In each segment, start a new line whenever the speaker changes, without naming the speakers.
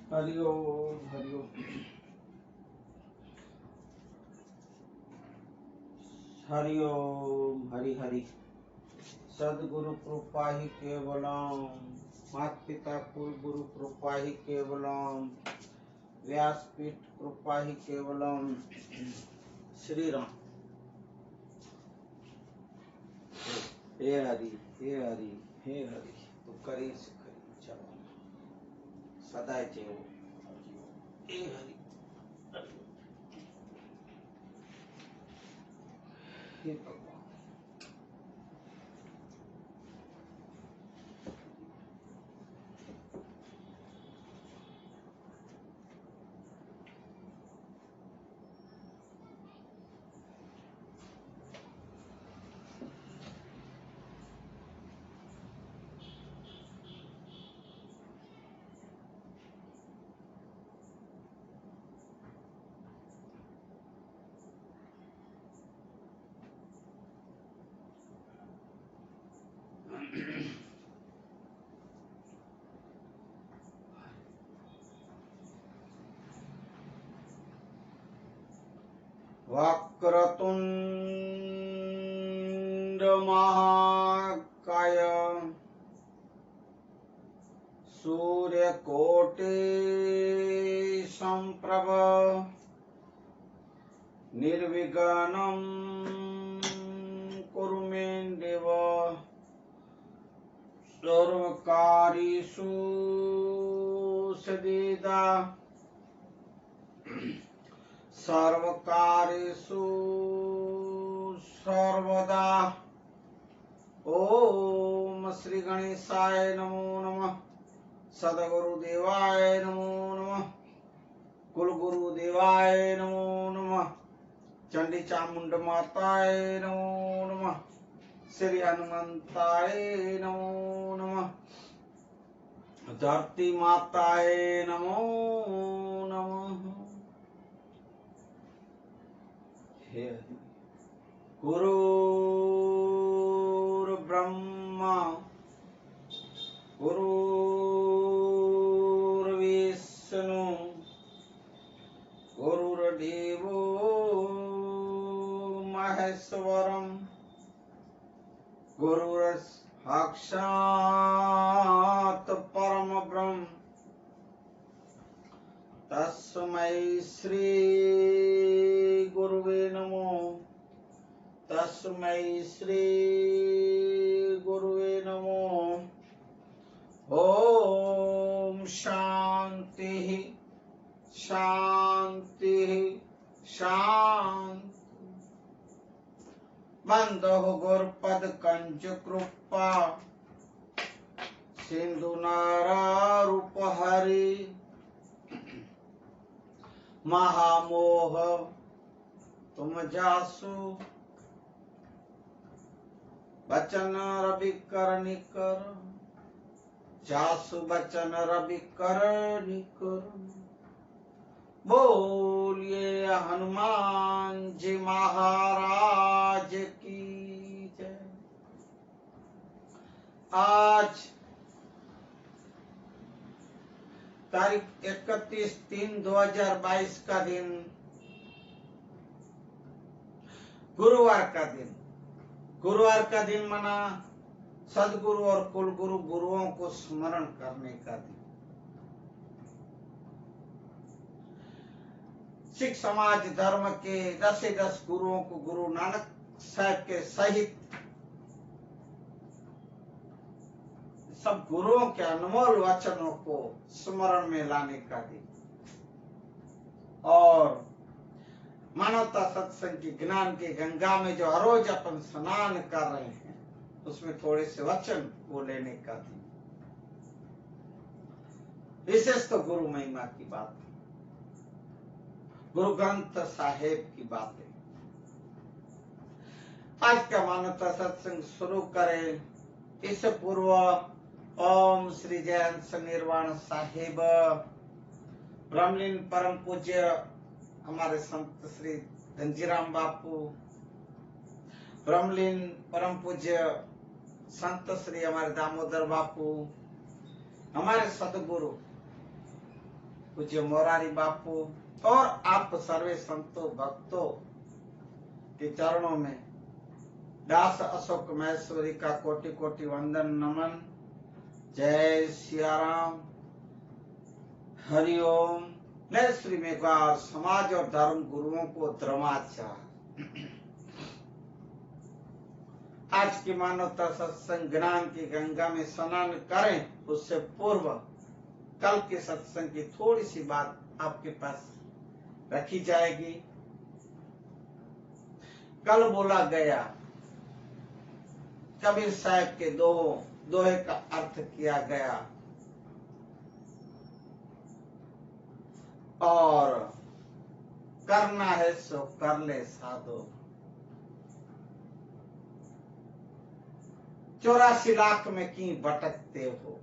हरि ओम हरि ओम हरि ओम हरि हरि। सदगुरु कृपा ही केवलम, माता पिता कुल गुरु कृपा ही केवलम, व्यासपीठ कृपा ही केवलम। श्री राम। हे हरि हे हरि हे हरि। तो करी से करी चलो सदा जय हो। हे हरि हे भगवान। वक्रतुंड महाकाय सूर्यकोटि संप्रभ निर्विघ्नं कुरु मे देव सर्वकार्येषु सदा सर्वकार्येषु सर्वदा। ओम श्री गणेशाय नमो नमः, सद्गुरुदेवाय नमो नमः, कुलगुरुदेवाय नमो नमः, चंडी चामुंड माताय नमो नमः, श्री हनुमंताय नमो नमः, धरती माताय नमो नमः। हे गुरुर्ब्रह्मा गुरुर्विष्णु गुरुर्देवो महेश्वरम गुरुर्साक्षात् परम ब्रह्म तस्मै श्री गुरुवे नमो। तस्मै श्री गुरुवे नमो। ओम शांति शांति शांति। बंदो गुरुपद कंज कृपा सिंधु नारा रूप हरि महामोह तुम जासु बचन रवि कर निकर जासु बचन रवि कर निकर। बोलिए हनुमान जी महाराज की जय। आज तारीख 31/3/2022 का दिन गुरुवार का दिन। गुरुवार का दिन माना सदगुरु और कुलगुरु गुरुओं को स्मरण करने का दिन। सिख समाज धर्म के 10 गुरुओं को गुरु नानक साहब के सहित सब गुरुओं के अनमोल वचनों को स्मरण में लाने का दिन। और मानवता सत्संग की ज्ञान की गंगा में जो हर रोज अपन स्नान कर रहे हैं उसमें थोड़े से वचन को लेने का दिन। विशेष तो गुरु महिमा की बात, गुरु ग्रंथ साहेब की बातें। आज का मानवता सत्संग शुरू करें इससे पूर्व ओम श्री जयंत निर्वाण साहेब ब्रह्मलीन परम पूज्य हमारे संत श्री धनजीराम बापू, ब्रह्मलीन परम पूज्य संत श्री हमारे दामोदर बापू, हमारे सदगुरु पूज्य मोरारी बापू और आप सर्वे संतों भक्तों के चरणों में दास अशोक महेश्वरी का कोटि कोटि वंदन नमन। जय सिया राम, हरिओम। मैं श्री मेघवार समाज और धर्म गुरुओं को धर्माचार्य। आज की मानवता सत्संग ज्ञान की गंगा में स्नान करें, उससे पूर्व कल के सत्संग की थोड़ी सी बात आपके पास रखी जाएगी। कल बोला गया, कबीर साहब के दोहे का अर्थ किया गया और करना है सो कर ले साधो। 84 लाख में की भटकते हो,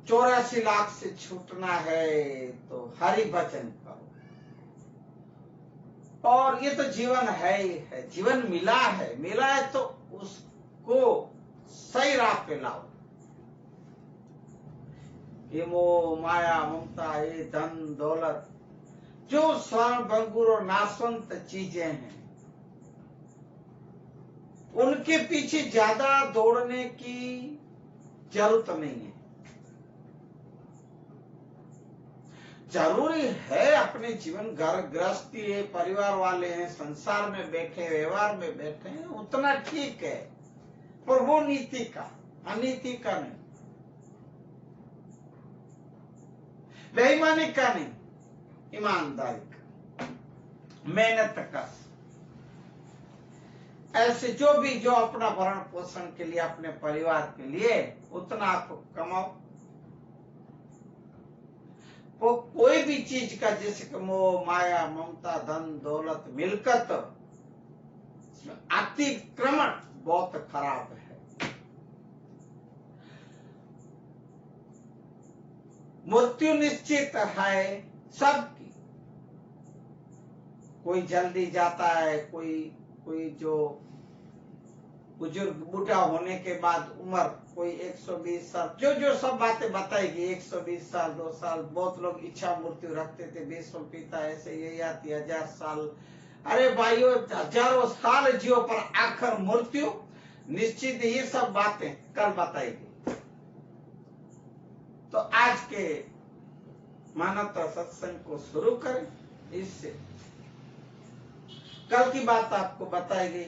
84 लाख से छूटना है तो हरि भजन करो। और ये तो जीवन है ही है, जीवन मिला है तो उसको सही राह पे लाओ। ये मोह माया ममता, ये धन दौलत, जो स्वर्ण भंगुर और नाशवंत चीजें हैं, उनके पीछे ज्यादा दौड़ने की जरूरत नहीं है। जरूरी है अपने जीवन, घर गृहस्थी है, परिवार वाले हैं, संसार में बैठे, व्यवहार में बैठे हैं, उतना ठीक है, पर वो नीति का, अनीति का नहीं, बेईमानी का नहीं, ईमानदारी का, मेहनत का। ऐसे जो अपना भरण पोषण के लिए, अपने परिवार के लिए उतना आप कमाओ। वो कोई भी चीज का, जैसे मोह माया ममता धन दौलत मिलकत, अतिक्रमण बहुत खराब है। मृत्यु निश्चित है सबकी। कोई जल्दी जाता है, कोई जो बुजुर्ग बूढ़ा होने के बाद उम्र, कोई 120 साल, जो सब बातें बताएगी, 120 साल 2 साल। बहुत लोग इच्छा मृत्यु रखते थे, भीष्म पिता ऐसे, ये आती 1000 साल। अरे भाइयों, हजारों साल जियो पर आखिर मृत्यु निश्चित। ये सब बातें कल बताएगी। तो आज के मानवता सत्संग को शुरू करें। इससे कल की बात आपको बताई गई।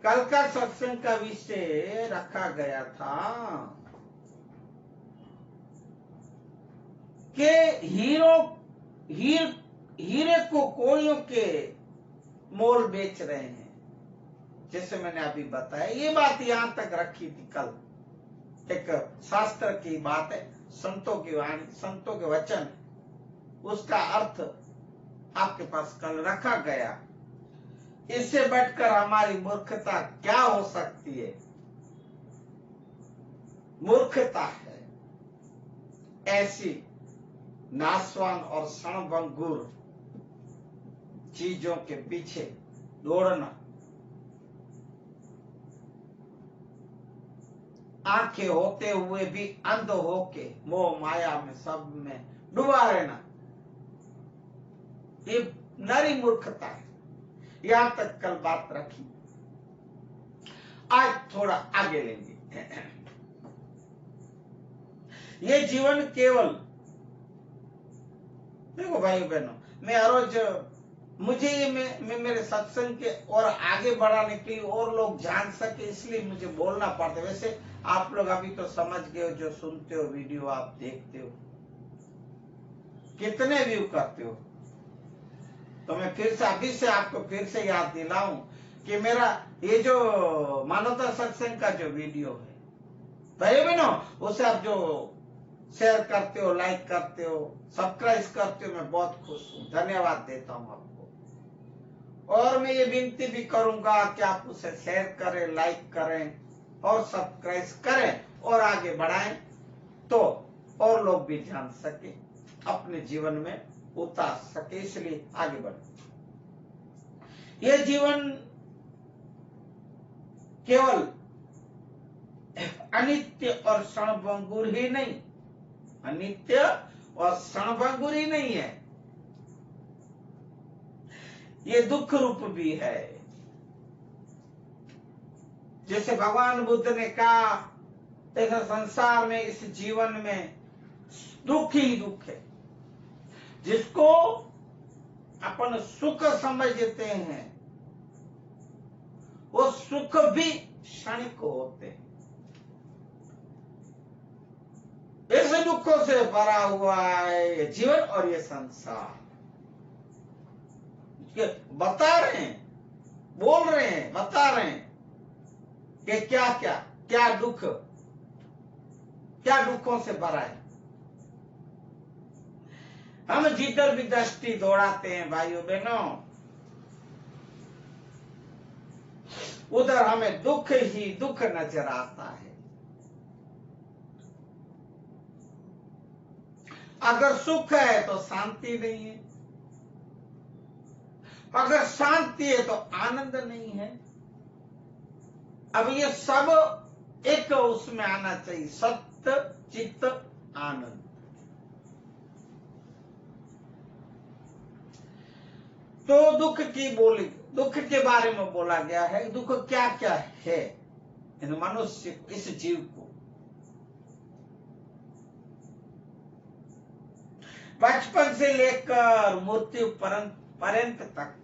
कल का सत्संग का विषय रखा गया था कि हीरे को कोड़ियों के मोल बेच रहे हैं। जैसे मैंने अभी बताया, ये बात यहां तक रखी थी कल। एक शास्त्र की बात है, संतों की वाणी, संतों के वचन, उसका अर्थ आपके पास कल रखा गया। इससे बढ़कर हमारी मूर्खता क्या हो सकती है? मूर्खता है ऐसी नाशवान और क्षणभंगुर चीजों के पीछे दौड़ना, आंखें होते हुए भी अंध होके मोह माया में सब में डूबा रहना, ये नरी मूर्खता है। यहां तक कल बात रखी। आज थोड़ा आगे लेंगे। ये जीवन केवल, देखो भाई बहनों, मैं हर रोज, मुझे ये मैं मेरे सत्संग के और आगे बढ़ाने के लिए और लोग जान सके, इसलिए मुझे बोलना पड़ता है। वैसे आप लोग अभी तो समझ गए हो, जो सुनते हो, वीडियो आप देखते हो, कितने व्यू करते हो। तो मैं फिर से अभी से आपको फिर से याद दिलाऊं कि मेरा ये जो मानवता सत्संग का जो वीडियो है, भाई बहनों, उसे आप जो शेयर करते हो, लाइक करते हो, सब्सक्राइब करते हो, मैं बहुत खुश हूं, धन्यवाद देता हूं आपको। और मैं ये विनती भी करूंगा कि आप उसे शेयर करें, लाइक करें और सब्सक्राइब करें और आगे बढ़ाएं, तो और लोग भी जान सके, अपने जीवन में उतार सके, इसलिए आगे बढ़े। यह जीवन केवल अनित्य और क्षणभंगुर ही नहीं, अनित्य और क्षणभंगुरी नहीं है, ये दुख रूप भी है। जैसे भगवान बुद्ध ने कहा, देखो संसार में, इस जीवन में दुख ही दुख है। जिसको अपन सुख समझते हैं वो सुख भी क्षणिक होते हैं। इस दुखों से भरा हुआ है ये जीवन और ये संसार। बता रहे हैं, बोल रहे हैं, बता रहे हैं कि क्या क्या क्या दुख, क्या दुखों से भरा है। हम जिधर भी दृष्टि दौड़ाते हैं भाइयों बहनों, उधर हमें दुख ही दुख नजर आता है। अगर सुख है तो शांति नहीं है, अगर शांति है तो आनंद नहीं है। अब ये सब एक उसमें आना चाहिए, सत्य चित्त आनंद। तो दुख के बारे में बोला गया है। दुख क्या क्या है इन मनुष्य, इस जीव को। बचपन से लेकर मृत्यु पर्यंत तक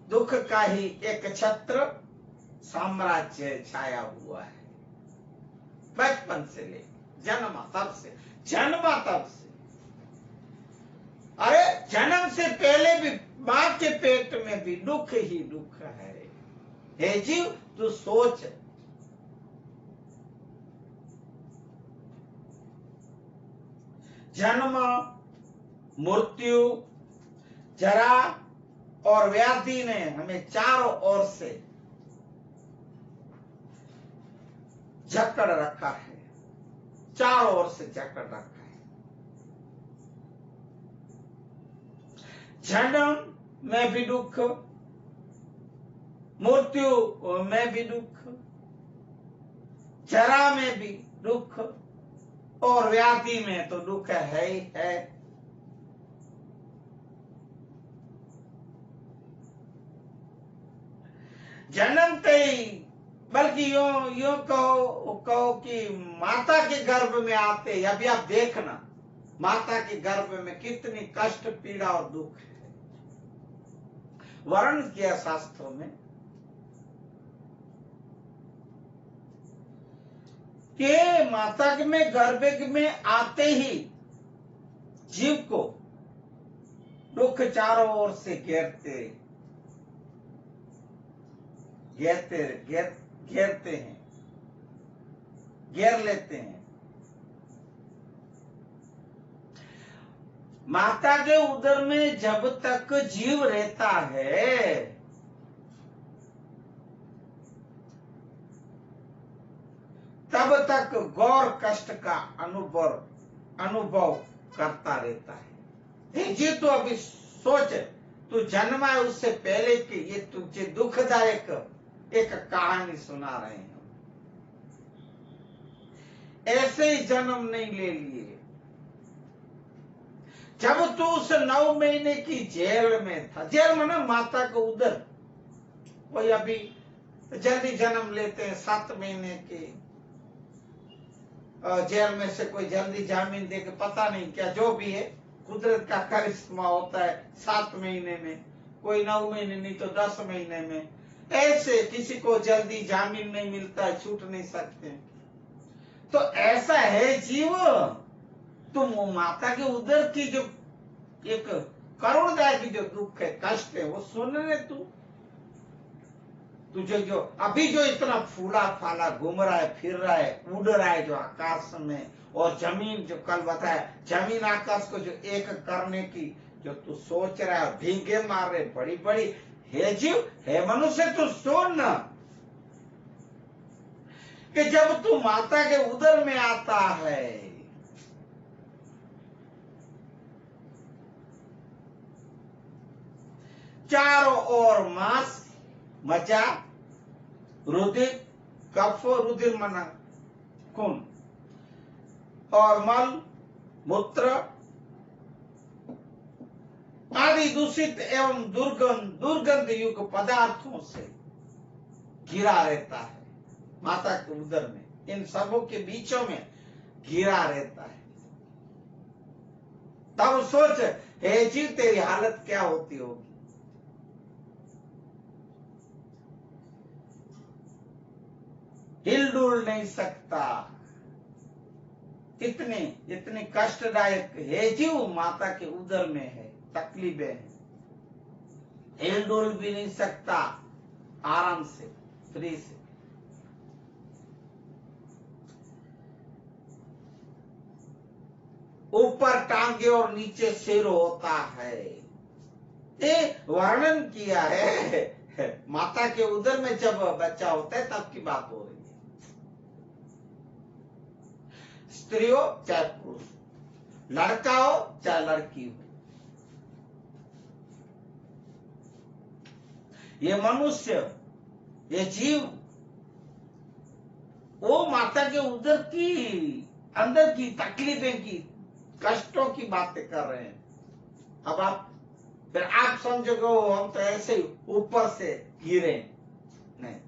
दुख का ही एक छत्र साम्राज्य छाया हुआ है। बचपन से लेकर जन्मा तब से। अरे जन्म से पहले भी मां के पेट में भी दुख ही दुख है। हे जीव, तू सोच, जन्म, मृत्यु, जरा और व्याधि ने हमें चारों ओर से जकड़ रखा है, चारों ओर से जकड़ रखा है। जन्म में भी दुख, मृत्यु में भी दुख, जरा में भी दुख और व्याधि में तो दुख है ही है। जन्मते ही, बल्कि यूं कहो कि माता के गर्भ में आते, अभी आप देखना माता के गर्भ में कितनी कष्ट, पीड़ा और दुख है। वर्णन किया शास्त्रों में कि माता में गर्भ में आते ही जीव को दुख चारों ओर से घेरते हैं, घेर लेते हैं। माता के उदर में जब तक जीव रहता है, तब तक गौर कष्ट का अनुभव करता रहता है। जीव तो अभी सोच, तू जन्मा है, उससे पहले कि ये तुझे दुखदायक एक कहानी सुना रहे हैं। ऐसे ही जन्म नहीं ले लिए। जब तू उस 9 महीने की जेल में था, जेल में ना माता को उधर, कोई अभी जल्दी जन्म लेते हैं 7 महीने के, जेल में से कोई जल्दी जामीन दे के, पता नहीं क्या, जो भी है कुदरत का करिश्मा होता है। 7 महीने में, कोई 9 महीने नहीं तो 10 महीने में, ऐसे किसी को जल्दी जामीन नहीं मिलता है, छूट नहीं सकते। तो ऐसा है जीव, तुम माता के उदर की जो एक करुणदायक जो दुख है, कष्ट है, वो सुनने तुझे जो अभी जो इतना फूला फाला घूम रहा है, फिर रहा है, उड़ रहा है जो आकाश में, और जमीन जो कल बताया, जमीन आकाश को जो एक करने की जो तू सोच रहा है, भीगे मार रहे बड़ी बड़ी, हे जीव, हे मनुष्य, तू सुन कि जब तू माता के उदर में आता है, चारों ओर मांस, मज्जा, रुधिर, कफ, रुधिर मना खून, और मल मूत्र आदि दूषित एवं दुर्गंध युक्त पदार्थों से घिरा रहता है। माता के उदर में इन सबों के बीचों में घिरा रहता है। तब सोच हे जीव तेरी हालत क्या होती होगी। हिलडुल नहीं सकता। इतनी कष्टदायक हे जीव माता के उदर में है, तकलीफें हैं। हिलडुल भी नहीं सकता आराम से, फ्री से। ऊपर टांगे और नीचे सिर होता है। ये वर्णन किया है माता के उदर में जब बच्चा होता है तब की बात हो रही है। स्त्री हो चाहे पुरुष, लड़का हो चाहे लड़की हो, ये मनुष्य, ये जीव, वो माता के उदर की अंदर की तकलीफें की, कष्टों की बातें कर रहे हैं। अब फिर आप समझोगे हम तो ऐसे ही ऊपर से गिरे, नहीं।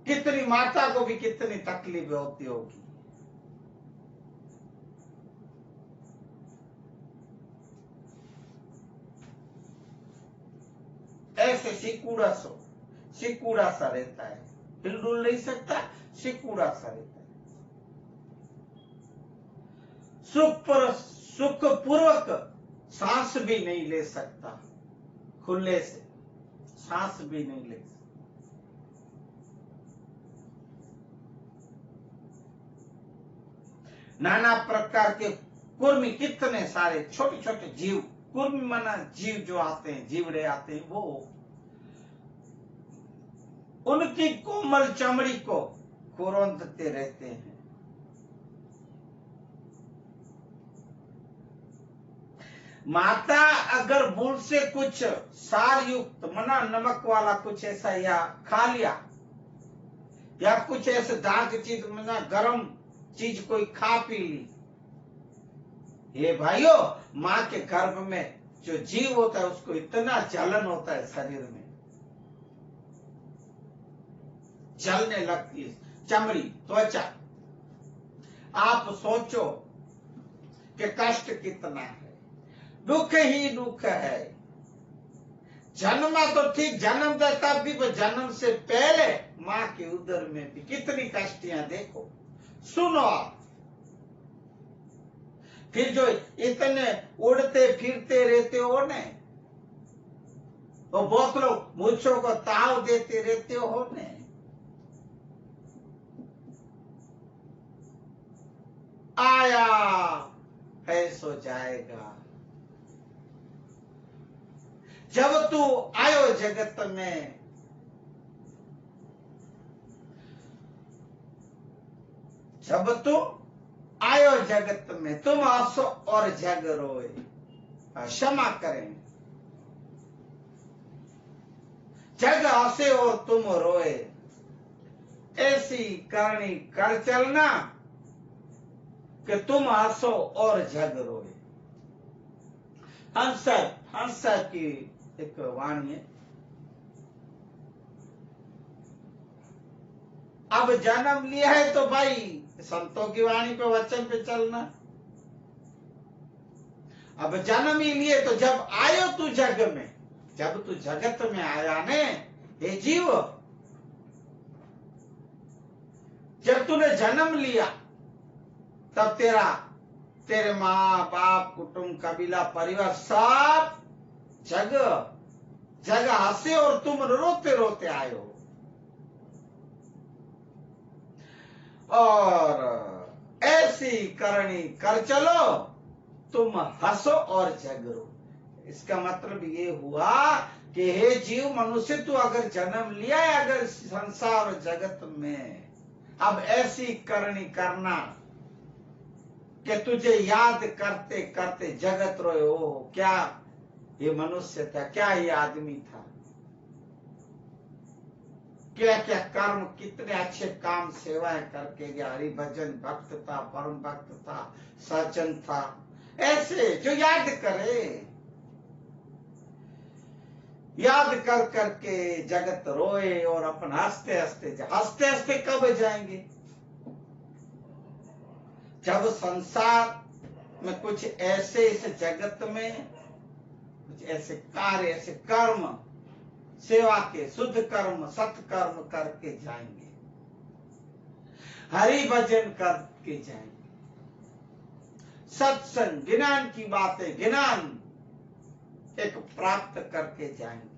कितनी माता को भी कितनी तकलीफें होती होगी। ऐसे सिकुड़ा सा रहता है, हिलडुल नहीं सकता, सिकुड़ा सा रहता है। सुख पूर्वक सांस भी नहीं ले सकता, खुले से सांस भी नहीं ले सकता। नाना प्रकार के कुर्मी, कितने सारे छोटे छोटे जीव, कुर्मी माना जीव जो आते हैं, जीवड़े आते हैं, वो उनकी कोमल चमड़ी को खुरोंदते रहते हैं। माता अगर मुंह से कुछ सार युक्त मना नमक वाला कुछ ऐसा या खा लिया, या कुछ ऐसे दाग चीज मना गर्म चीज कोई खा पी ली, ये भाइयों माँ के गर्भ में जो जीव होता है उसको इतना जलन होता है, शरीर में जलने लगती है चमड़ी, त्वचा। आप सोचो कि कष्ट कितना है, दुख ही दुख है। जन्मा तो ठीक, जन्म था तब भी, जन्म से पहले माँ के उदर में भी कितनी कष्टियां देखो, सुनो आप। फिर जो इतने उड़ते फिरते रहते हो ने, वो बहुत लोग मूछों को ताव देते रहते हो ने, आया ऐसो जाएगा। जब तू आयो जगत में, जब तू आयो जगत में, तुम हंसो और जग रोए। क्षमा करें, जग हंसे और तुम रोए, ऐसी करनी कर चलना कि तुम हंसो और जग रोए। हंस की एक वाणी है। अब जन्म लिया है तो भाई संतों की वाणी पे, वचन पे चलना। अब जन्म ही लिए तो जब आयो तू जग में, जब तू जगत में आया ने, हे जीव, जब तूने जन्म लिया तब तेरे माँ बाप, कुटुंब, कबीला, परिवार सब जग हंसे और तुम रोते रोते आए हो। और ऐसी करनी कर चलो, तुम हंसो और जग रो। इसका मतलब ये हुआ कि हे जीव मनुष्य, तू अगर जन्म लिया है अगर संसार और जगत में, अब ऐसी करनी करना कि तुझे याद करते करते जगत रोए। हो क्या ये मनुष्य था, क्या ये आदमी था। क्या क्या कर्म, कितने अच्छे काम सेवाएं करके गया, हरि भजन, भक्त था, परम भक्त था, सज्जन था, ऐसे जो याद करे, याद कर करके जगत रोए और अपन हंसते हंसते कब जाएंगे? जब संसार में कुछ ऐसे, इस जगत में कुछ ऐसे कार्य, ऐसे कर्म, सेवा के शुद्ध कर्म, सत्कर्म करके जाएंगे, हरि भजन करके जाएंगे, सत्संग, ज्ञान की बातें, ज्ञान एक प्राप्त करके जाएंगे।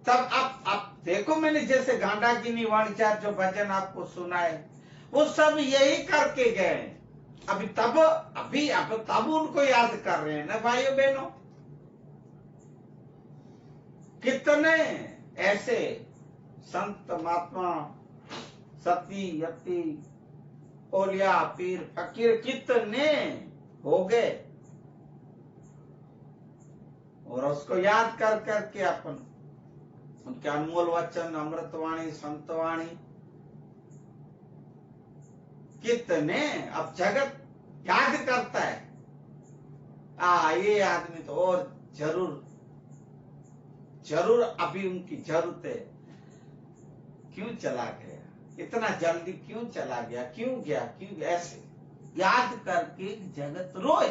तब अब देखो, मैंने जैसे गांडाकिनी वाणिचार जो भजन आपको सुनाए, वो सब यही करके गए। तब उनको याद कर रहे हैं ना भाइयों बहनों। कितने ऐसे संत महात्मा, सती, यति, ओलिया, पीर, फकीर कितने हो गए, और उसको याद कर करके अपन उनके अनमोल वचन, अमृतवाणी, संतवाणी, कितने अब जगत याद करता है। ये आदमी तो और जरूर अभी उनकी जरूरत है, क्यों चला गया, इतना जल्दी क्यों चला गया, क्यों गया, ऐसे याद करके जगत रोए।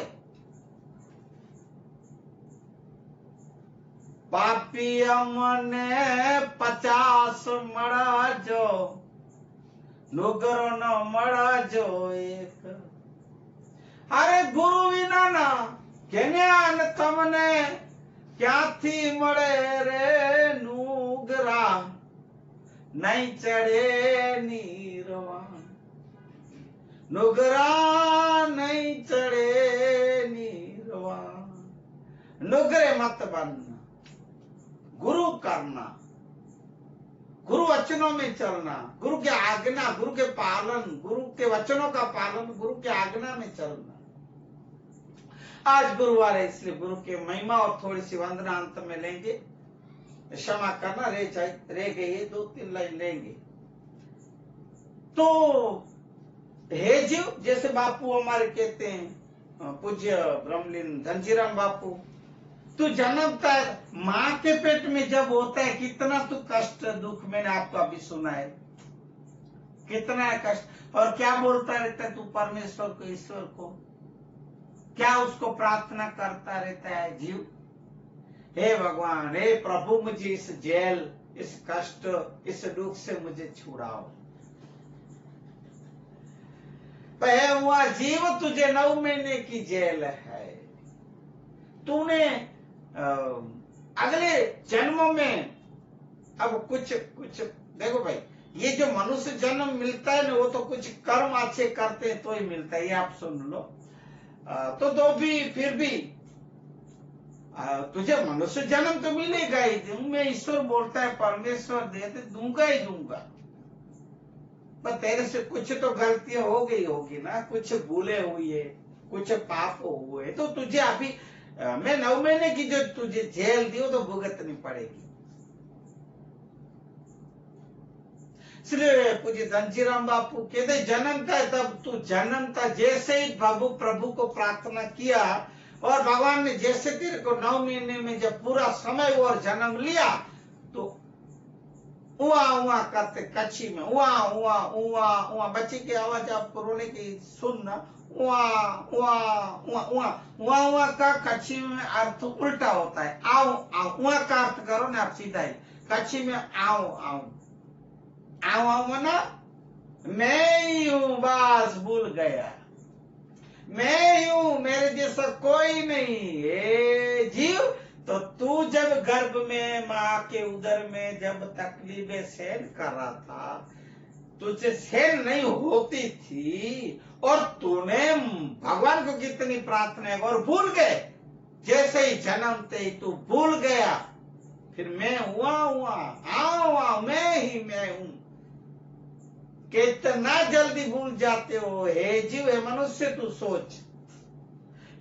पापी अमने 50 मड़ा जो, नुगरो न मड़ा जो एक। अरे गुरु विना ना ज्ञान तमने क्या थी मड़े रे नुगरा, नहीं चढ़े नीरवान, नुगरा नहीं चढ़े नीरवान। नुगरे मत बनना, गुरु करना, गुरु वचनों में चलना, गुरु के आज्ञा, गुरु के पालन, गुरु के वचनों का पालन, गुरु के आज्ञा में चलना। आज गुरुवार है, इसलिए गुरु की महिमा और थोड़ी सी वंदना अंत में लेंगे, क्षमा करना, रह गई 2-3 लाइन लेंगे। तो हे जीव, जैसे बापू हमारे कहते हैं, पूज्य ब्रह्मलीन धनजीराम बापू, तू जन्मता है माँ के पेट में जब होता है, कितना तू कष्ट दुख, मैंने आपको अभी सुना है, कितना कष्ट, और क्या बोलता रहता है तू परमेश्वर को, ईश्वर को, क्या उसको प्रार्थना करता रहता है जीव, हे भगवान, हे प्रभु, मुझे इस जेल, इस कष्ट, इस दुख से मुझे छुड़ाओ। हुआ जीव, तुझे 9 महीने की जेल है, तूने अगले जन्मों में अब कुछ देखो भाई, ये जो मनुष्य जन्म मिलता है ना, वो तो कुछ कर्म अच्छे करते हैं तो ही मिलता है, ये आप सुन लो। तो भी फिर भी तुझे मनुष्य जन्म तो मिलेगा ही। मैं ईश्वर बोलता है, परमेश्वर देते दूंगा ही दूंगा, पर तेरे से कुछ तो गलतियां हो गई होगी ना, कुछ भूले हुई है, कुछ पाप हुए, तो तुझे अभी मैं 9 महीने की जो तुझे जेल दी, वो तो भुगतनी पड़ेगी। इसलिए पूज्य धनजीराम बापू कहते, जन्मता है तब तू जन्मता, जैसे ही प्रभु को प्रार्थना किया, और भगवान ने जैसे तेरे को 9 महीने में जब पूरा समय और जन्म लिया, तो उआ करते कच्छी में, उआ बच्चे की आवाज आपको रोने की सुनना, उआ का कच्छी में अर्थ उल्टा होता है, आओ उआ का अर्थ करो ना आप सीधा ही, कच्छी में आओ मना मैं ही हूं, बस भूल गया, मैं ही हूं, मेरे जैसा कोई नहीं है जीव। तो तू जब गर्भ में माँ के उदर में जब तकलीफें सहन कर रहा था, तुझे सहन नहीं होती थी, और तूने भगवान को कितनी प्रार्थना, और भूल गए, जैसे ही जन्मते ही तू भूल गया, फिर मैं हुआ मैं हूं, कितना जल्दी भूल जाते हो हे जीव, हे मनुष्य, तू सोच।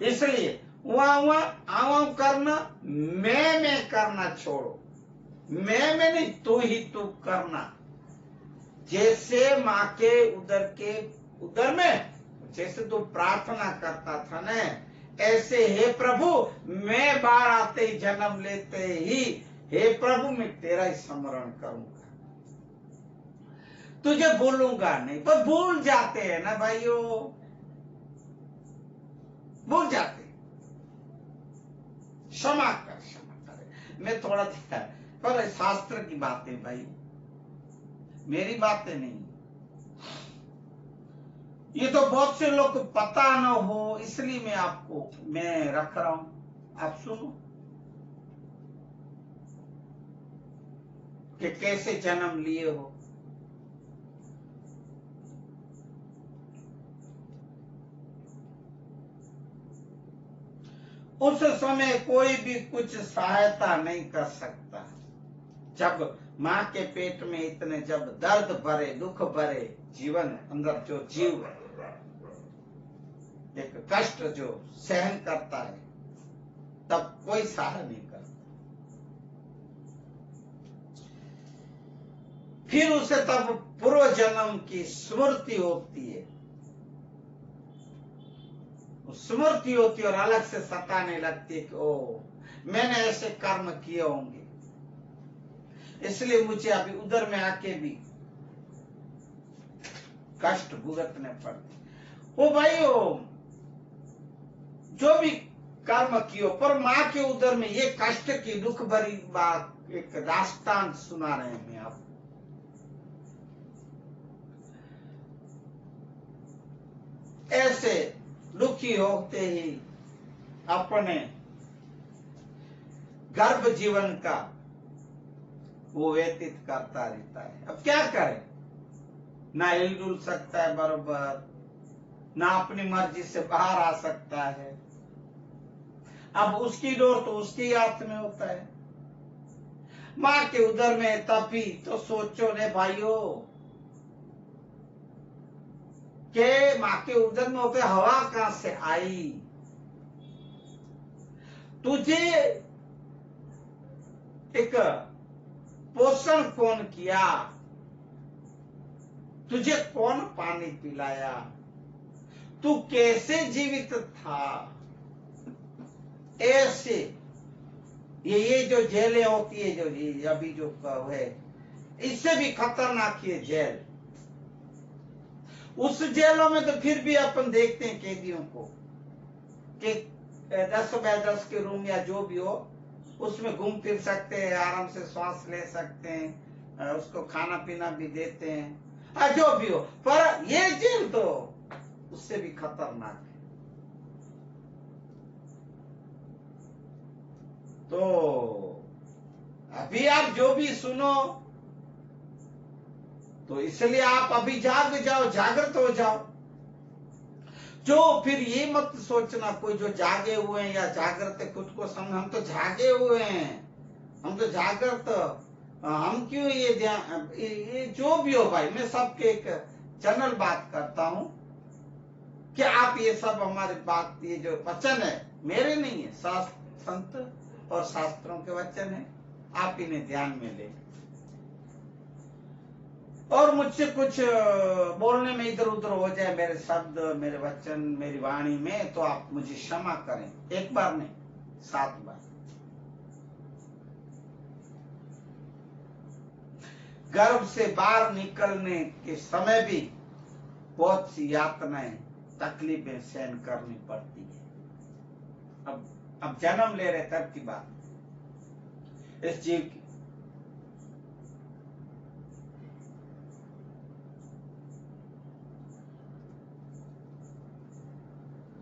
इसलिए वहां आवा करना, मैं करना छोड़ो। मैं नहीं, तू ही तू करना। जैसे माँ के उदर में जैसे तू प्रार्थना करता था ना, ऐसे हे प्रभु, मैं बाहर आते ही जन्म लेते ही, हे प्रभु मैं तेरा ही स्मरण करूंगा, तुझे भूलूंगा नहीं। पर भूल जाते हैं ना भाइयों, भूल जाते। क्षमा कर। मैं थोड़ा पर शास्त्र की बातें भाई, मेरी बातें नहीं। ये तो बहुत से लोग को पता न हो, इसलिए मैं रख रहा हूं, आप सुनो कि कैसे जन्म लिए हो। उस समय कोई भी कुछ सहायता नहीं कर सकता। जब माँ के पेट में इतने जब दर्द भरे, दुख भरे जीवन अंदर जो जीव एक कष्ट जो सहन करता है, तब कोई सहारा नहीं करता। फिर उसे तब पूर्व जन्म की स्मृति होती है, स्मृति होती है और अलग से सताने लगती है कि ओ मैंने ऐसे कर्म किए होंगे, इसलिए मुझे अभी उधर में आके भी कष्ट भुगतने पड़ते। ओ भाई, जो भी कर्म कियो, पर माँ के उदर में ये कष्ट की दुख भरी बात एक दास्तान सुना रहे हैं आप। ऐसे दुखी होते ही अपने गर्भ जीवन का वो व्यतीत करता रहता है। अब क्या करे, ना हिलडुल सकता है बरोबर, ना अपनी मर्जी से बाहर आ सकता है। अब उसकी डोर तो उसकी हाथ में होता है। माँ के उदर में तभी तो सोचो ने भाइयों के माँ के उदर में होते हवा कहां से आई, तुझे एक पोषण कौन किया, तुझे कौन पानी पिलाया, तू कैसे जीवित था। ऐसे ये जो जेलें होती है, जो अभी जो है, इससे भी खतरनाक ये जेल। उस जेलों में तो फिर भी अपन देखते हैं कैदियों को कि 10 बाय 10 के रूम या जो भी हो, उसमें घूम फिर सकते हैं, आराम से श्वास ले सकते हैं, उसको खाना पीना भी देते हैं, जो भी हो। पर ये जेल तो उससे भी खतरनाक है। तो अभी आप जो भी सुनो, तो इसलिए आप अभी जाग जाओ, जागृत हो जाओ। जो फिर ये मत सोचना कोई जो जागे हुए हैं या जागृत है खुद को समझ, हम तो जागे हुए हैं, हम तो जागृत, हम क्यों ये जो भी हो भाई, मैं सबके एक जनरल बात करता हूं कि आप ये सब हमारी बात, ये जो वचन है मेरे नहीं है, संत और शास्त्रों के वचन है, आप इन्हें ध्यान में लें। और मुझसे कुछ बोलने में इधर उधर हो जाए, मेरे शब्द, मेरे वचन, मेरी वाणी में, तो आप मुझे क्षमा करें। एक बार नहीं, 7 बार। गर्भ से बाहर निकलने के समय भी बहुत सी यातनाएं, तकलीफें सहन करनी पड़ती है। अब जन्म ले रहे तब की बात इस जीव की।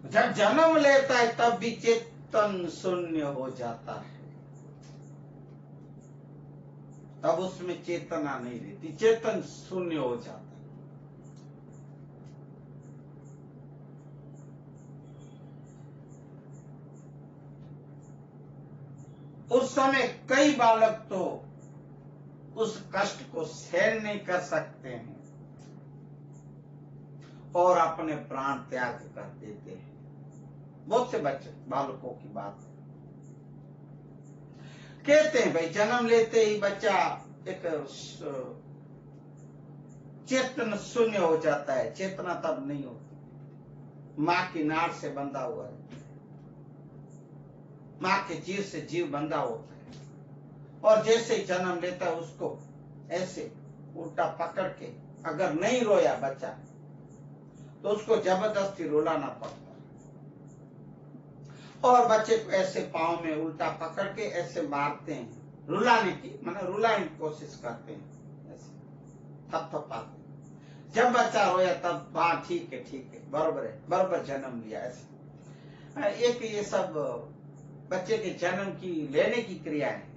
जब जन्म लेता है तब भी चेतन शून्य हो जाता है, तब उसमें चेतना नहीं रहती, चेतन शून्य हो जाता है। उस समय कई बालक तो उस कष्ट को सहन नहीं कर सकते हैं और अपने प्राण त्याग कर देते हैं। बहुत से बच्चे बालकों की बात है। कहते हैं भाई जन्म लेते ही बच्चा एक चेतन शून्य हो जाता है, चेतना तब नहीं होती। माँ की नाड़ से बंधा हुआ है, माँ के जीव से जीव बंधा होता है, और जैसे ही जन्म लेता है उसको ऐसे उल्टा पकड़ के, अगर नहीं रोया बच्चा तो उसको जबरदस्ती रुलाना पड़ता है, और बच्चे को ऐसे पाँव में उल्टा पकड़ के ऐसे मारते हैं, रुलाने की रुलाने की कोशिश करते हैं, ऐसे थपथपाते। जब बच्चा रोया तब हाँ ठीक है बराबर जन्म लिया। ऐसे एक ये सब बच्चे के जन्म की लेने की क्रिया है।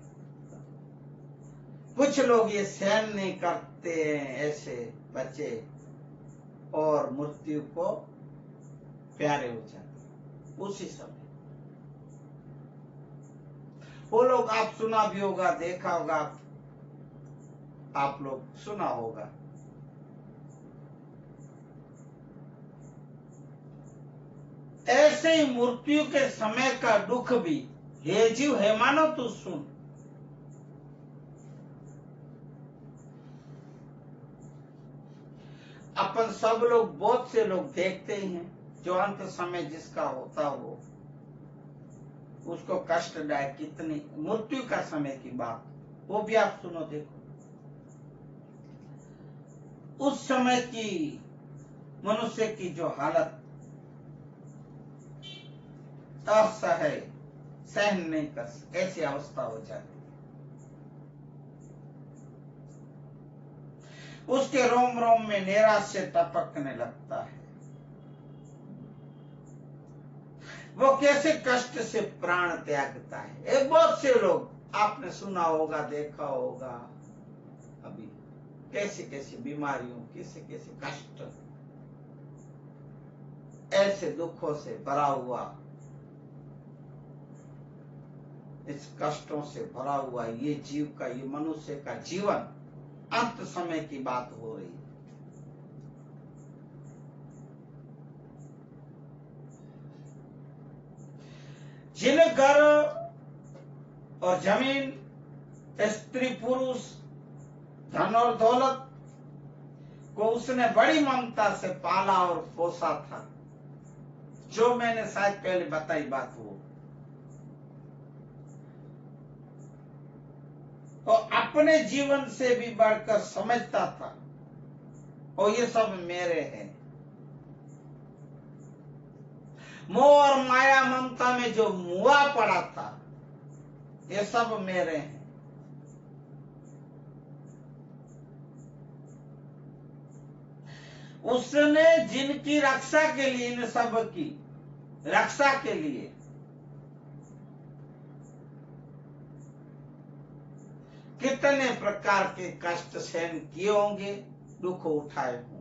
कुछ लोग ये सहन नहीं करते हैं ऐसे बच्चे, और मृत्यु को प्यारे हो जाते उसी समय। वो लोग आप सुना भी होगा, देखा होगा, आप लोग सुना होगा। ऐसे ही मृत्यु के समय का दुख भी हे जीव है मानो तू सुन। अपन सब लोग, बहुत से लोग देखते ही हैं, जो अंत समय जिसका होता हो उसको कष्टदायक कितनी मृत्यु का समय की बात, वो भी आप सुनो देखो। उस समय की मनुष्य की जो हालत असह्य, सहन नहीं कर, ऐसी अवस्था हो जाती, उसके रोम रोम में नैराश्य टपकने लगता है। वो कैसे कष्ट से प्राण त्यागता है। एक बहुत से लोग आपने सुना होगा, देखा होगा, अभी कैसे कैसे बीमारियों, कैसे कैसे कष्ट, ऐसे दुखों से भरा हुआ, इस कष्टों से भरा हुआ ये जीव का, ये मनुष्य का जीवन अंत समय की बात हो रही है। जिन घर और जमीन, स्त्री पुरुष, धन और दौलत को उसने बड़ी ममता से पाला और पोसा था, जो मैंने शायद पहले बताई बात, वो तो अपने जीवन से भी बढ़कर समझता था और ये सब मेरे हैं। मोह और माया ममता में जो मुआ पड़ा था, ये सब मेरे हैं। उसने जिनकी रक्षा के लिए, इन सब की रक्षा के लिए कितने प्रकार के कष्ट सहन किए होंगे, दुख उठाए होंगे।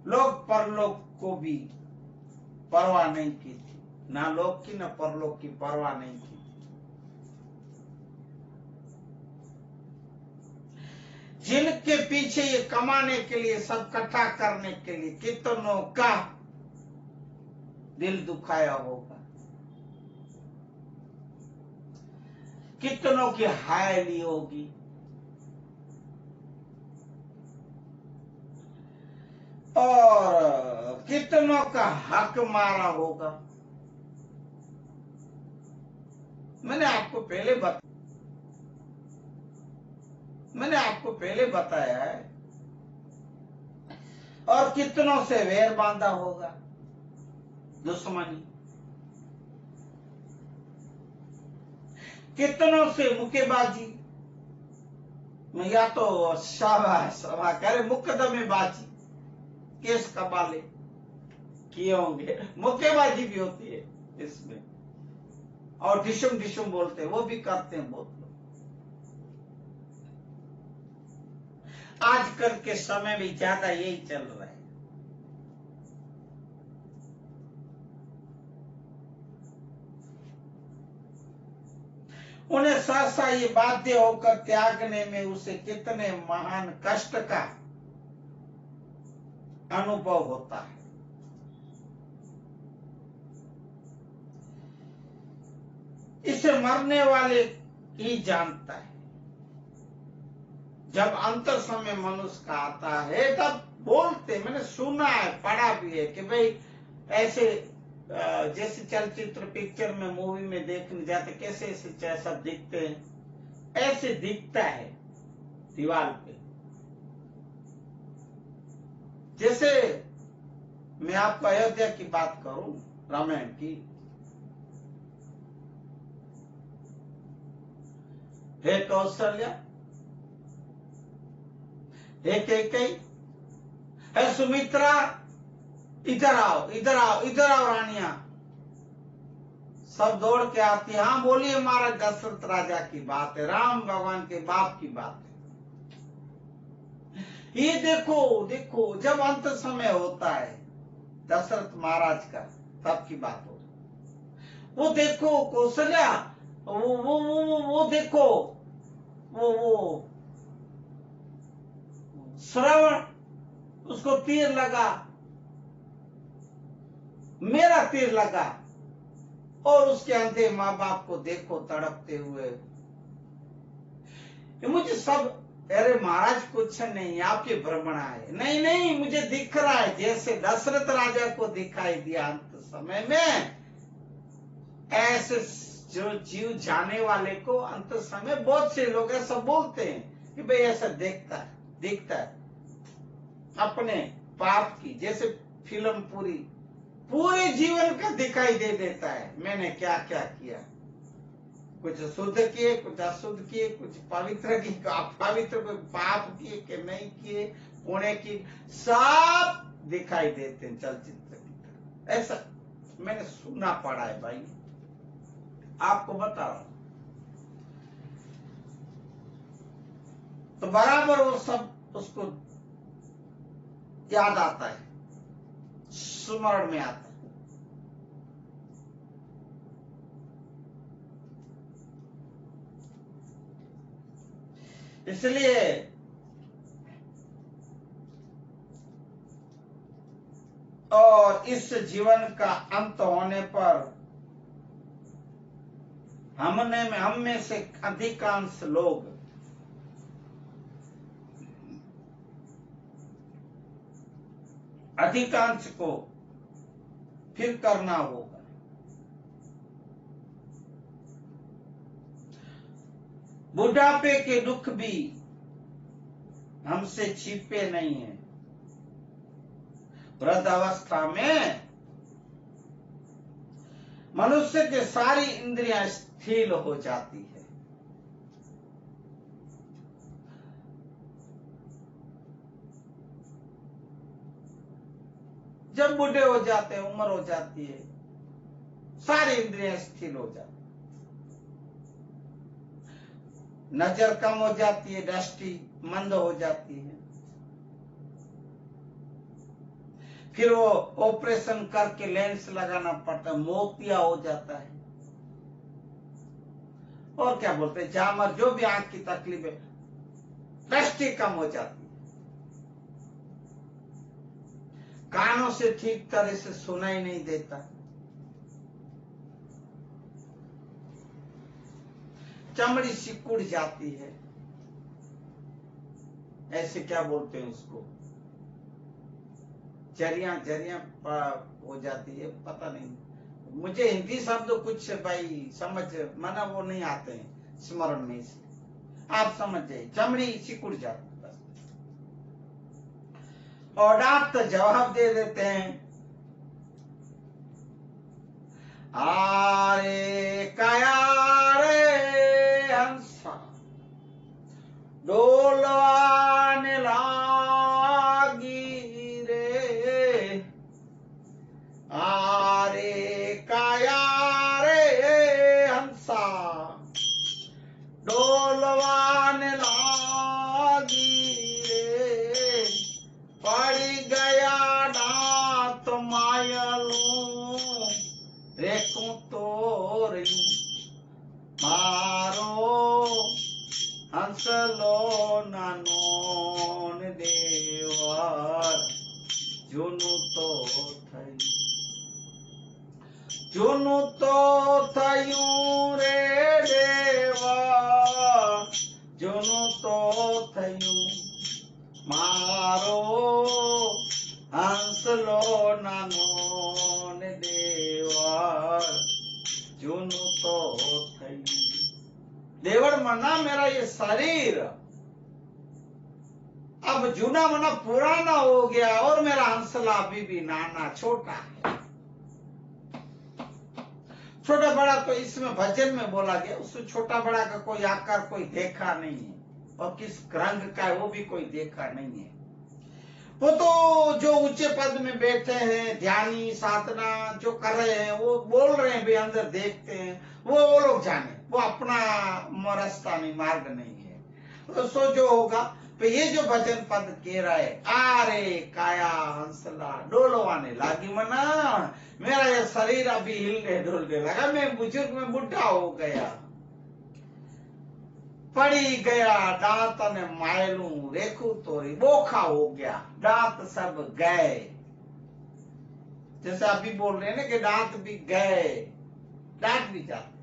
लोक परलोक को भी परवाह नहीं की थी, ना लोक की ना परलोक की परवाह नहीं की। जिनके पीछे ये कमाने के लिए, सब इकट्ठा करने के लिए कितनों का दिल दुखाया होगा, कितनों की हाय ली होगी, और कितनों का हक मारा होगा। मैंने आपको पहले बताया है। और कितनों से वैर बांधा होगा, दुश्मनी, कितनों से मुक्केबाजी, या तो सभा करे मुकदमेबाजी, केस कबाले किए होंगे। मुक्केबाजी भी होती है इसमें, और डिशुम डिशुम बोलते हैं, वो भी करते हैं बहुत लोग। आजकल के समय में ज्यादा यही चल रहा है। उन्हें सहसा ये बाध्य होकर त्यागने में उसे कितने महान कष्ट का अनुभव होता है। इसे मरने वाले ही जानता है। जब अंतर समय मनुष्य का आता है तब बोलते, मैंने सुना है, पढ़ा भी है कि भाई ऐसे जैसे चलचित्र पिक्चर में मूवी में देखने जाते कैसे ऐसे सब दिखते हैं, ऐसे दिखता है दीवार पे। जैसे मैं आपको अयोध्या की बात करूं, रामायण की, हे कौशल्या, हे कैकेयी, हे सुमित्रा, इधर आओ इधर आओ इधर आओ रानिया, सब दौड़ के आती है। हाँ बोलिए महाराज, दशरथ राजा की बात है, राम भगवान के बाप की बात है। ये देखो देखो, जब अंत समय होता है दशरथ महाराज का, तब की बात हो। वो देखो कौशल्या, वो देखो, वो श्रवण, उसको तीर लगा, मेरा तीर लगा, और उसके अंधे माँ बाप को देखो तड़पते हुए। मुझे सब, अरे महाराज कुछ नहीं, आपकी भ्रमणा है। नहीं नहीं, मुझे दिख रहा है जैसे दशरथ राजा को दिखाई दिया अंत समय में, ऐसे जो जीव जाने वाले को अंत समय बहुत से लोग ऐसा बोलते हैं कि भाई ऐसा दिखता है अपने पाप की, जैसे फिल्म पूरे जीवन का दिखाई दे देता है, मैंने क्या क्या किया, कुछ शुद्ध किए, कुछ अशुद्ध किए, कुछ पवित्र किए, अपवित्र, कोई पाप किए कि नहीं किए, पुण्य की, सब दिखाई देते हैं चलचित्र की तरह। ऐसा मैंने सुना पड़ा है भाई, आपको बता रहा हूं। तो बराबर वो सब उसको याद आता है, स्मरण में आता है। इसलिए और इस जीवन का अंत होने पर हम में से अधिकांश लोग अधिकांश को फिर करना होगा। बुढ़ापे के दुख भी हमसे छिपे नहीं है। वृद्धावस्था में मनुष्य के सारी इंद्रियां स्थिर हो जाती है। जब बूढ़े हो जाते हैं, उम्र हो जाती है, सारी इंद्रियां स्थिर हो जाती, नजर कम हो जाती है, दृष्टि मंद हो जाती है। फिर वो ऑपरेशन करके लेंस लगाना पड़ता है, मोतिया हो जाता है, और क्या बोलते हैं, जामर, जो भी आंख की तकलीफ है, दृष्टि कम हो जाती है, कानों से ठीक तरह से सुनाई नहीं देता, चमड़ी सिकुड़ जाती है, ऐसे क्या बोलते हैं उसको, जरिया हो जाती है, पता नहीं, मुझे हिंदी शब्द कुछ भाई समझ माना वो नहीं आते हैं स्मरण में, इसलिए आप समझ जाइए, चमड़ी सिकुड़ जाती है बस। और डॉक्टर जवाब दे देते हैं, आरे काया रे हंसा डोलवाने लागी रे, आरे काया रे हंसा डोलवाने लागी रे, पड़ गया डांत मायलू रेखू तोर मारो हंसलो नानोन देवर जुनु तो थई। જૂનું તો થયું રે દેવા, જૂનું તો થયું મારો હંસલો નાનો ને દેવા, જૂનું તો થયું। देवड़ मना मेरा ये शरीर अब जूना मना पुराना हो गया और मेरा हंसला अभी भी नाना छोटा है। छोटा बड़ा तो इसमें भजन में बोला गया, उसमें छोटा बड़ा का कोई आकार कोई देखा नहीं है और किस रंग का है वो भी कोई देखा नहीं है। वो तो जो ऊंचे पद में बैठे हैं ध्यानी साधना जो कर रहे हैं वो बोल रहे हैं भी अंदर देखते हैं, वो लोग जाने, वो अपना रास्ता नहीं मार्ग नहीं है। तो सो जो होगा तो ये जो भजन पद कह रहा है, आरे काया हंसला डोलवाने लागी मना, मेरा ये शरीर अभी हिलने डोलने लगा, मैं बुजुर्ग में बुढ़ा हो गया, पड़ी गया दांत ने मायलू रेखू तोरी बोखा हो गया, दांत सब गए। जैसे अभी बोल रहे हैं ना कि दांत भी गए, दांत भी जाते।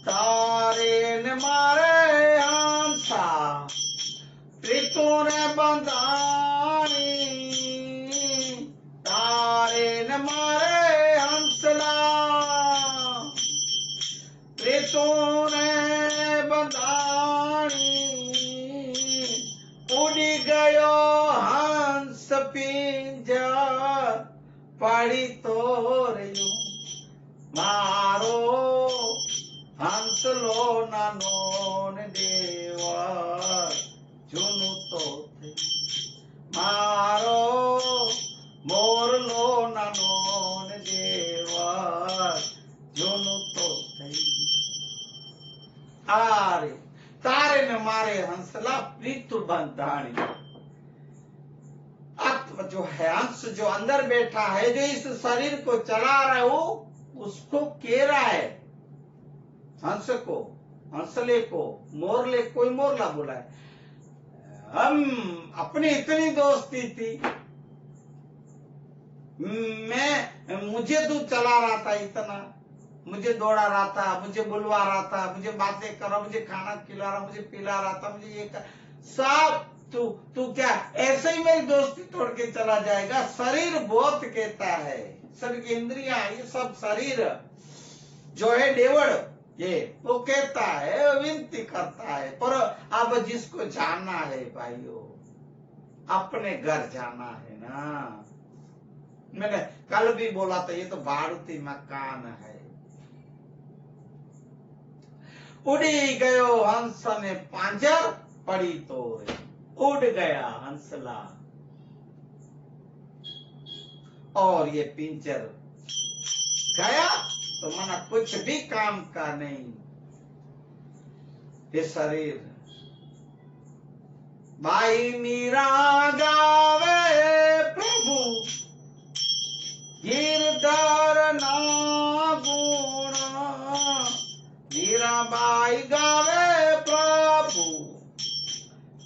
तारे ने मारे हंसा प्रीतु ने बंधानी, तारे ने मारे हंसला प्रीतु ने बंधानी, उड़ी गयो हंस पिंजर पड़ी तो रही मारो हंसलो नानो ने देवा, जूनु तो मारो मोरलो नानो ने देवा, जूनु तो आरे तारे ने मारे हंसला प्रीतु बंधानी। आत्म जो है हंस जो अंदर बैठा है जो इस शरीर को चला रहा है वो उसको कह रहा है, हंस को हंसले को मोरले कोई मोरला बोला है। हम अपनी इतनी दोस्ती थी, मैं मुझे तू चला रहा था इतना, मुझे दौड़ा रहा था, मुझे बुलवा रहा था, मुझे बातें कर रहा, मुझे खाना खिला रहा, मुझे पिला रहा था, मुझे ये कर सब तू क्या ऐसे ही मेरी दोस्ती तोड़ के चला जाएगा। शरीर बहुत कहता है, शरीर की इंद्रियां ये सब शरीर जो है देवड़ ये वो कहता है विनती करता है, पर अब जिसको जाना है भाइयों अपने घर जाना है ना। मैंने कल भी बोला था ये तो भाड़ूती मकान है। उड़ी गयो हंस ने पांजर पड़ी तो उड़ गया हंसला और ये पिंजर गया तो मना कुछ भी काम का नहीं। ये शरीर भाई मीरा गावे प्रभु गिरधर ना गुण, मीरा बाई गावे प्रभु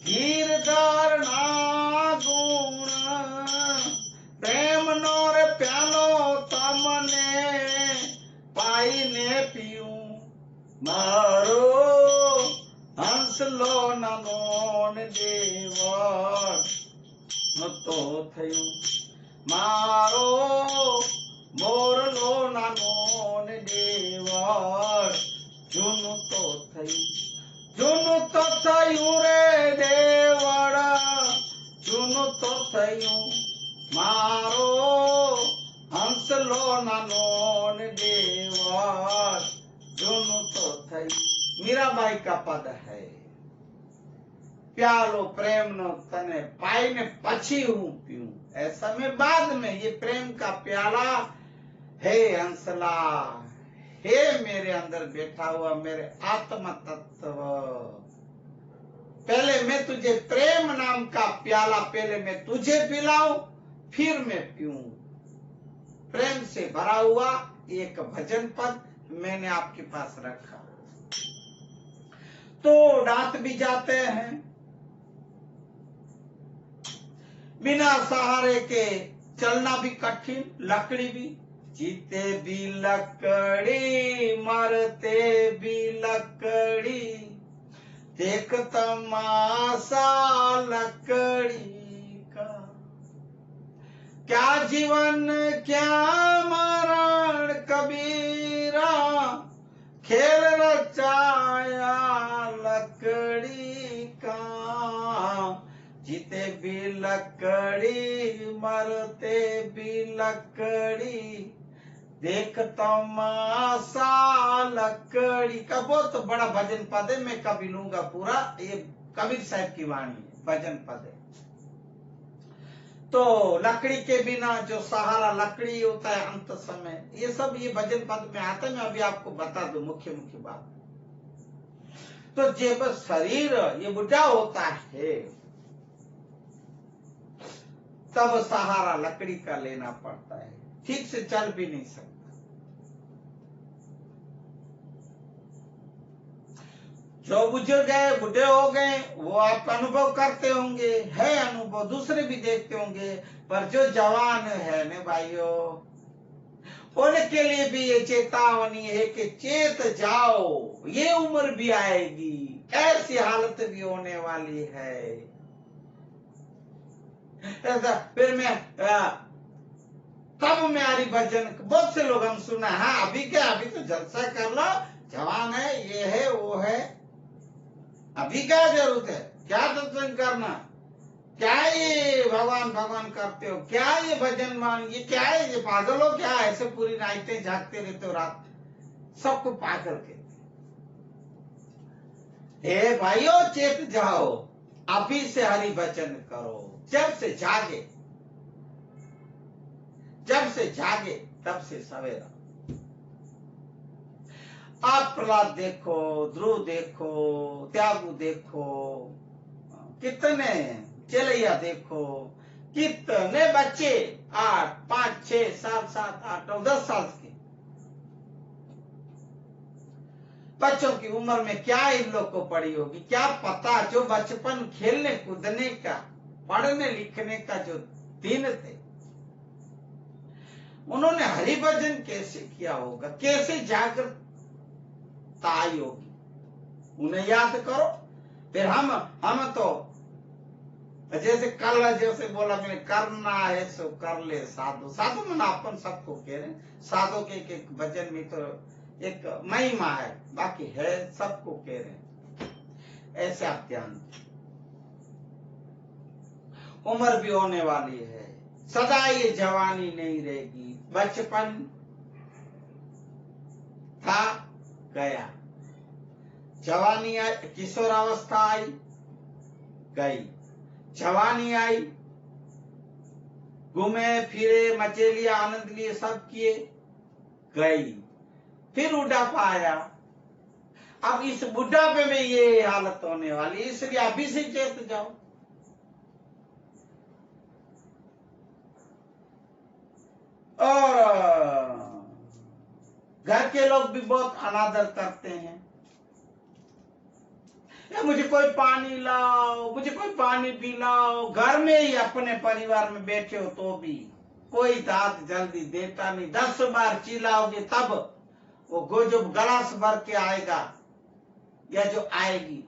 गिरधर ना गुण, प्रेम नोर प्यालो तमने पाई ने पीऊ मारो हंसलो नानो ने देवर तो थयू मारो मोरलो नानो ने देवर जुनु तो थयू रे देवड़ा, जुनु तो थयू मारो हंसलो नानो ने देवर जुनु तो थयू। मीराबाई का पद है, प्यालो प्रेम नो तने पाई ने पछी हूं पीऊं, ऐसा में बाद में ये प्रेम का प्याला हे हंसला, हे मेरे अंदर बैठा हुआ मेरे आत्मा तत्व, पहले मैं तुझे प्रेम नाम का प्याला पहले मैं तुझे पिलाऊं फिर मैं पीऊं। प्रेम से भरा हुआ एक भजन पद मैंने आपके पास रखा। तो दांत भी जाते हैं, बिना सहारे के चलना भी कठिन, लकड़ी भी, जीते भी लकड़ी मरते भी लकड़ी, देख तमाशा लकड़ी का, क्या जीवन क्या मरण कबीरा, खेल रचाया लकड़ी का, जीते भी लकड़ी मरते भी लकड़ी, देख तमाशा लकड़ी का। बहुत बड़ा भजन पद है, मैं कभी लूंगा पूरा, ये कबीर साहब की वाणी है, भजन पद है। तो लकड़ी के बिना जो सहारा लकड़ी होता है अंत समय, ये सब ये भजन पद में आता है। मैं अभी आपको बता दूं मुख्य मुख्य बात। तो जब शरीर ये बुढ़ा होता है तब सहारा लकड़ी का लेना पड़ता है, ठीक से चल भी नहीं सकता। जो बुजुर्ग गए बूढ़े हो गए वो आप अनुभव करते होंगे, है अनुभव, दूसरे भी देखते होंगे, पर जो जवान है न भाइयों, उनके लिए भी ये चेतावनी है कि चेत जाओ, ये उम्र भी आएगी, ऐसी हालत भी होने वाली है। फिर मैं तब मैं हरिभजन, बहुत से लोग हम सुना है, अभी क्या, अभी तो जलसा कर लो, जवान है, ये है वो है, अभी क्या जरूरत है, क्या सत्संग करना, क्या ये भगवान भगवान करते हो, क्या ये भजन मान, ये क्या है, ये पागल हो क्या, ऐसे पूरी नाइटें जागते रहते हो रात, सबको पागल कहते। हे भाइयों चेत जाओ, अभी से हरि भजन करो, जब से जागे, जब से जागे तब से सवेरा। आप प्रहलाद देखो, ध्रुव देखो, त्यागु देखो, कितने चेलैया देखो, कितने बच्चे 8, 5, 6, 7, 8, 9, 10 साल के बच्चों की उम्र में क्या इन लोग को पड़ी होगी, क्या पता, जो बचपन खेलने कूदने का, पढ़ने लिखने का जो दिन थे, उन्होंने हरि भजन कैसे किया होगा, कैसे जागृत आई होगी, उन्हें याद करो। फिर हम तो जैसे कल जैसे बोला मैंने, करना है सो कर ले साधु, साधु मन अपन सबको कह रहे, साधु के एक भजन में तो एक महिमा है, बाकी है सबको कह रहे, ऐसे आप ध्यान। उम्र भी होने वाली है, सदा ये जवानी नहीं रहेगी, बचपन था गया, जवानी आई, किशोरावस्था आई गई, जवानी आई, घूमे फिरे, मचे लिया, आनंद लिए, सब किए, गई, फिर बुढ़ापा आया। अब इस बुढ़ापे में ये हालत होने वाली, इसलिए अभी से चेत जाओ। और घर के लोग भी बहुत अनादर करते हैं, मुझे कोई पानी लाओ, मुझे कोई पानी पिलाओ, घर में ही अपने परिवार में बैठे हो तो भी कोई दांत जल्दी देता नहीं, 10 बार चिल्लाओगे तब वो जो गलास भर के आएगा या जो आएगी,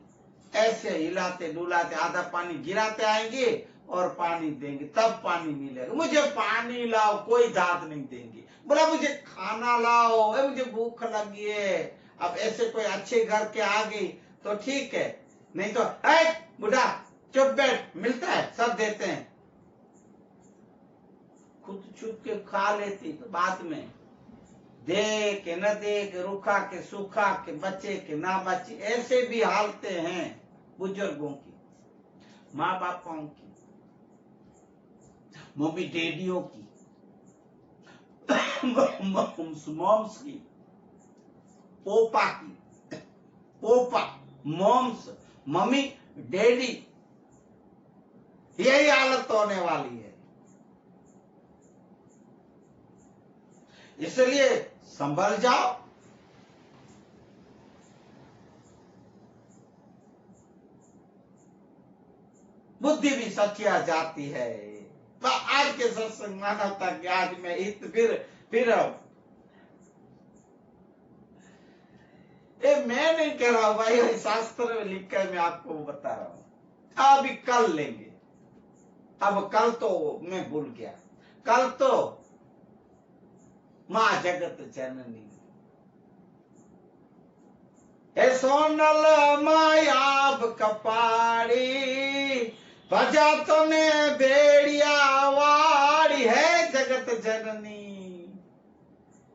ऐसे हिलाते डुलाते आधा पानी गिराते आएंगे और पानी देंगे, तब पानी मिलेगा। मुझे पानी लाओ, कोई दांत नहीं देंगे। बोला मुझे खाना लाओ, मुझे भूख लगी है। अब ऐसे कोई अच्छे घर के आ गई तो ठीक है, नहीं तो बुढ़ा चुप बैठ, मिलता है सब देते हैं, खुद छुप के खा लेती तो बाद में दे के न दे के, रूखा के सूखा के, बच्चे के ना बच्चे, ऐसे भी हालते हैं बुजुर्गों की, माँ बापों की, मम्मी डैडियों की, मॉम्स की, पोपा की, पोपा मॉम्स, मम्मी डैडी, यही हालत होने वाली है। इसलिए संभल जाओ। बुद्धि भी सचिया जाती है, आज के सत्संग मानवता के आज मैं फिर ये मैं नहीं कह रहा हूं भाई, शास्त्र में लिखा है, मैं आपको बता रहा हूं। अभी कल लेंगे, अब कल तो मैं भूल गया, कल तो मां जगत जननी हे सोनल मायाब कपाड़ी बजा तो ने बेड़िया वाड़ी है जगत जननी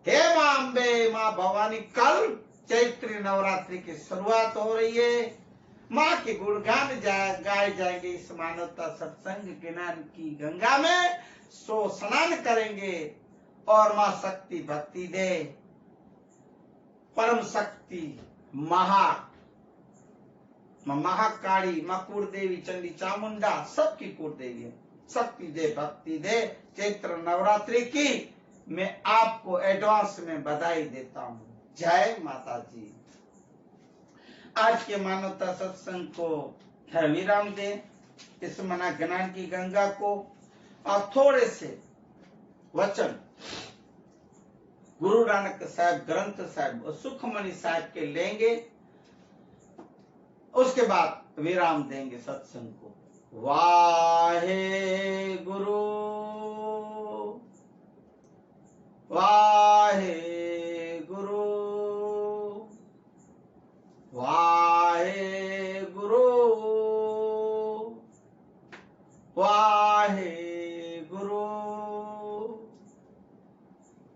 हे मां अम्बे मां भवानी। कल चैत्री नवरात्रि की शुरुआत हो रही है, माँ के गुणगान गाए जाएंगे इस मानवता सत्संग ज्ञान की गंगा में, सो स्नान करेंगे और माँ शक्ति भक्ति दे, परम शक्ति महाकाली माँ कुलदेवी चंडी चामुंडा सबकी कुलदेवी है, शक्ति दे भक्ति दे। चैत्र नवरात्रि की मैं आपको एडवांस में बधाई देता हूँ। जय माता जी। आज के मानवता सत्संग को विराम दे, इस मना ज्ञान की गंगा को, और थोड़े से वचन गुरु नानक साहब ग्रंथ साहब और सुखमणि साहब के लेंगे, उसके बाद विराम देंगे सत्संग को। वाहे गुरु वाहे गुरु वाहे गुरु वाहे गुरु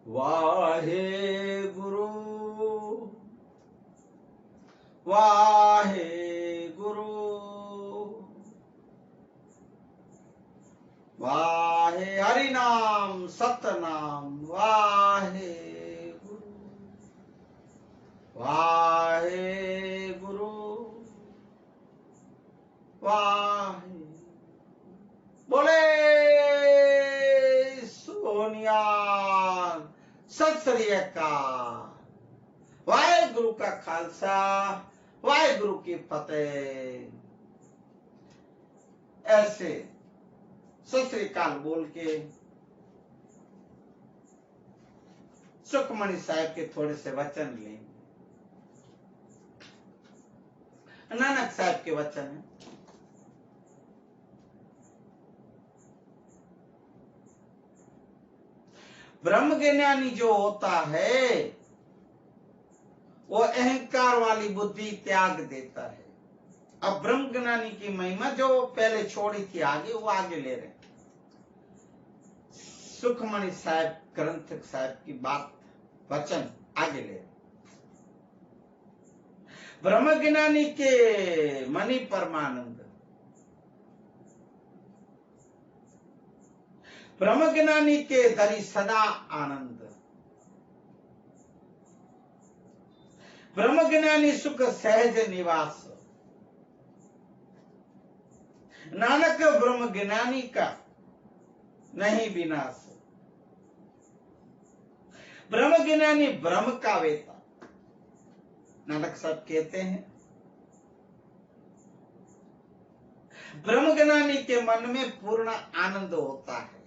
वाहे गुरु वाहे गुरु वाहे हरि नाम सतनाम वाहे गुरु वाहे गुरु वाहे। बोले सोनिया सत श्री अकाल। वाहेगुरु का खालसा वाहेगुरु की फतेह। ऐसे सत श्री अकाल बोल के सुखमणि साहब के थोड़े से वचन लेंगे। नानक साहब के वचन है, ब्रह्म ज्ञानी जो होता है वो अहंकार वाली बुद्धि त्याग देता है। अब ब्रह्म ज्ञानी की महिमा जो पहले छोड़ी थी आगे, वो आगे ले रहे हैं। सुखमणि साहब ग्रंथ साहब की बात वचन आगे ले रहे। ब्रह्म ज्ञानी के मणि परमानंद, ब्रह्म ज्ञानी के धरी सदा आनंद, ब्रह्म ज्ञानी सुख सहज निवास, नानक ब्रह्म ज्ञानी का नहीं विनाश, ब्रह्म ज्ञानी ब्रह्म का वेता। नानक साहब कहते हैं ब्रह्म ज्ञानी के मन में पूर्ण आनंद होता है,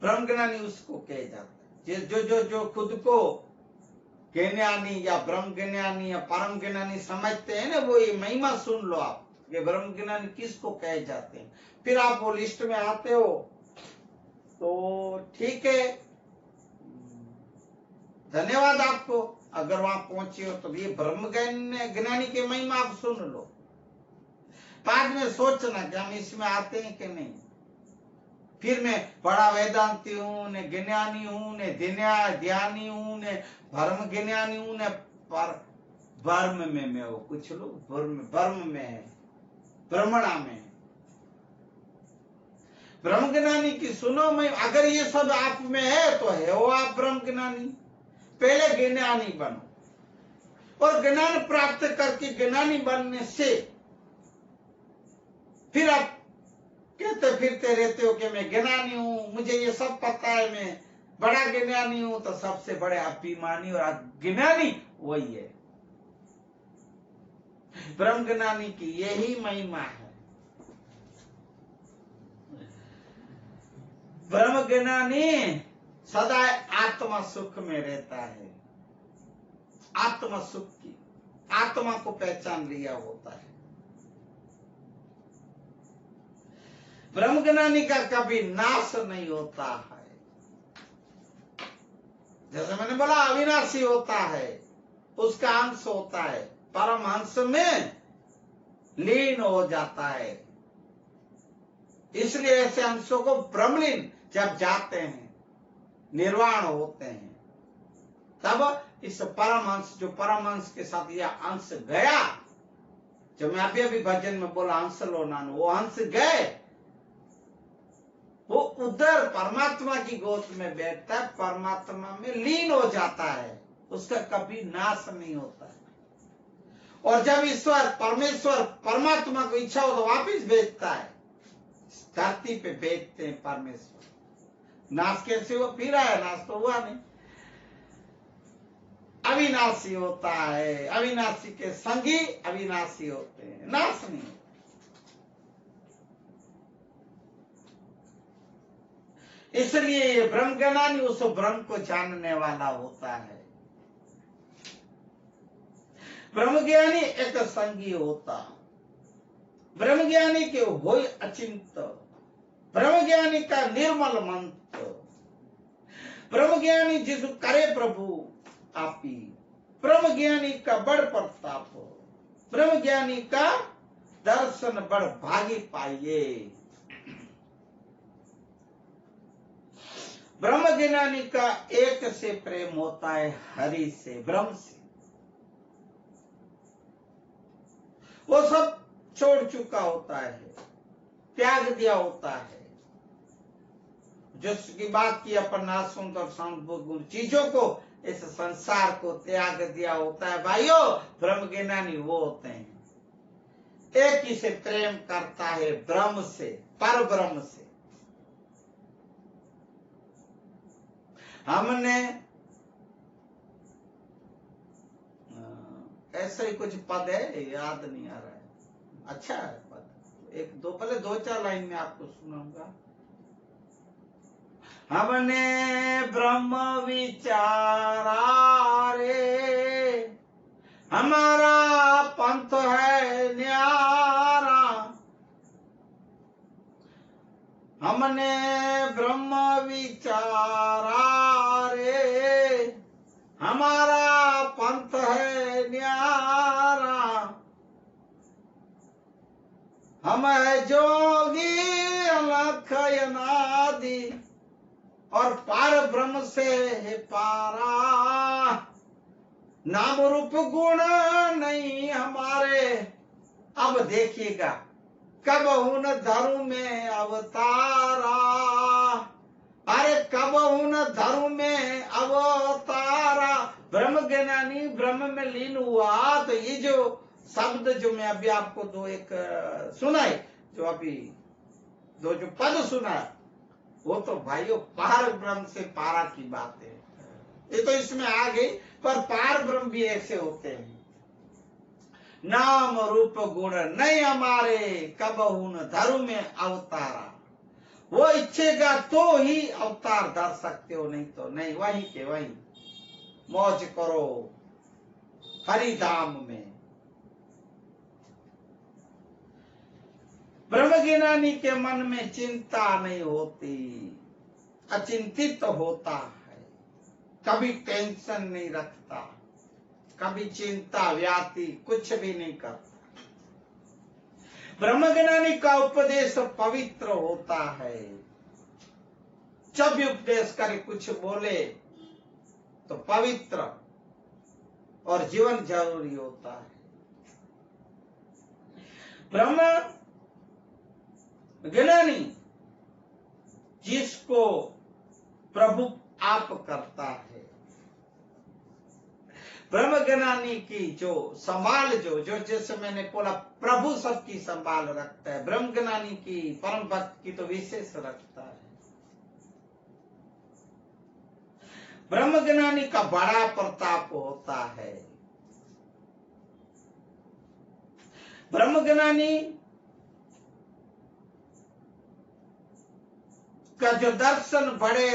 ब्रह्म ज्ञानी उसको कहे जाता है। जो जो जो खुद को ज्ञानी या ब्रह्म ज्ञानी या परम ज्ञानी समझते हैं ना, वो ये महिमा सुन लो आप, ये ब्रह्म ज्ञानी किसको कहे जाते हैं। फिर आप वो लिस्ट में आते हो तो ठीक है, धन्यवाद आपको। अगर वहां पहुंचे हो तो ये ब्रह्म ज्ञानी की महिमा आप सुन लो, बाद में सोचना कि हम इसमें आते हैं कि नहीं। फिर मैं बड़ा वेदांती हूँ, ने ज्ञानी हूँ, ने ध्यानी हूँ, ने भर्म ज्ञानी हूँ, ने पर वर्म में मैं हो कुछ लोग वर्म में है, ब्रह्मणा में। ब्रह्म ज्ञानी की सुनो मैं, अगर ये सब आप में है तो है वो आप ब्रह्म ज्ञानी। पहले ज्ञानी बनो और ज्ञान प्राप्त करके ज्ञानी बनने से फिर आप कहते फिरते रहते हो कि मैं ज्ञानी हूं, मुझे ये सब पता है, मैं बड़ा ज्ञानी हूं। तो सबसे बड़े अभिमानी और अज्ञानी वही है। ब्रह्म ज्ञानी की यही महिमा है। ब्रह्म ज्ञानी सदा आत्मा सुख में रहता है, आत्मा सुख की आत्मा को पहचान लिया होता है। ब्रह्म ज्ञानी का कभी नाश नहीं होता है। जैसे मैंने बोला अविनाशी होता है, उसका अंश होता है, परमहंस में लीन हो जाता है। इसलिए ऐसे अंशों को ब्रह्मलीन जब जाते हैं, निर्वाण होते हैं, तब इस परमहंस, जो परमहंस के साथ यह अंश गया, जो मैं अभी भजन में बोला अंश लो नान, वो अंश गए, वो उधर परमात्मा की गोद में बैठता है, परमात्मा में लीन हो जाता है, उसका कभी नाश नहीं होता है। और जब ईश्वर परमेश्वर परमात्मा को इच्छा हो तो वापिस भेजता है, धरती पे भेजते हैं परमेश्वर। नाश कैसे हुआ? फिर आया, नाश तो हुआ नहीं। अविनाशी होता है, अविनाशी के संगी अविनाशी होते हैं, नाश नहीं होता। इसलिए ये ब्रह्म ज्ञानी उस ब्रह्म को जानने वाला होता है। ब्रह्म ज्ञानी एक संगी होता, ब्रह्म ज्ञानी के होय अचिंत, ब्रह्म ज्ञानी का निर्मल मंत्र, ब्रह्म ज्ञानी जिसु करे प्रभु आपी, ब्रह्म ज्ञानी का बड़ प्रताप, ब्रह्म ज्ञानी का दर्शन बड़ भागी पाइये। ब्रह्म ज्ञानी का एक से प्रेम होता है, हरि से, ब्रह्म से। वो सब छोड़ चुका होता है, त्याग दिया होता है। जिसकी बात की अपन सुंदर संपूर्ण चीजों को, इस संसार को त्याग दिया होता है भाइयों, ब्रह्म ज्ञानी वो होते हैं। एक ही से प्रेम करता है, ब्रह्म से, पर ब्रह्म से। हमने ऐसा ही कुछ पद है, याद नहीं आ रहा है, अच्छा है पद, एक दो पहले दो चार लाइन में आपको सुनाऊंगा। हमने ब्रह्म विचारा रे, हमारा पंथ है न्यारा, हमने ब्रह्म विचारा रे, हमारा पंथ है न्यारा, हम है जोगी अलख अनादि, और पार ब्रह्म से है पारा, नाम रूप गुण नहीं हमारे। अब देखिएगा, कब हुन धरु में अवतारा, अरे कब हुन धरु में अवतारा। ब्रह्म ज्ञानी ब्रह्म में लीन हुआ, तो ये जो शब्द जो मैं अभी आपको दो एक सुनाई, जो अभी दो जो पद सुना, वो तो भाइयों पार ब्रह्म से पारा की बात है। ये तो इसमें आ गई, पर पार ब्रह्म भी ऐसे होते हैं। नाम रूप गुण नहीं हमारे, कब हुन धरु में अवतारा। वो इच्छेगा तो ही अवतार धर सकते हो, नहीं तो नहीं, वहीं के वहीं मौज करो हरिधाम में। ब्रह्मज्ञानी के मन में चिंता नहीं होती, अचिंतित होता है, कभी टेंशन नहीं रखता, कभी चिंता व्याधि कुछ भी नहीं करता। ब्रह्मज्ञानी का उपदेश पवित्र होता है, जब भी उपदेश करे कुछ बोले तो पवित्र और जीवन जरूरी होता है। ब्रह्म ज्ञानी जिसको प्रभु आप करता है, ब्रह्म ज्ञानी की जो संभाल, जो जैसे मैंने बोला प्रभु सबकी संभाल रखता है, ब्रह्म ज्ञानी की परम भक्त की तो विशेष रखता है। ब्रह्म ज्ञानी का बड़ा प्रताप होता है। ब्रह्म ज्ञानी का जो दर्शन बड़े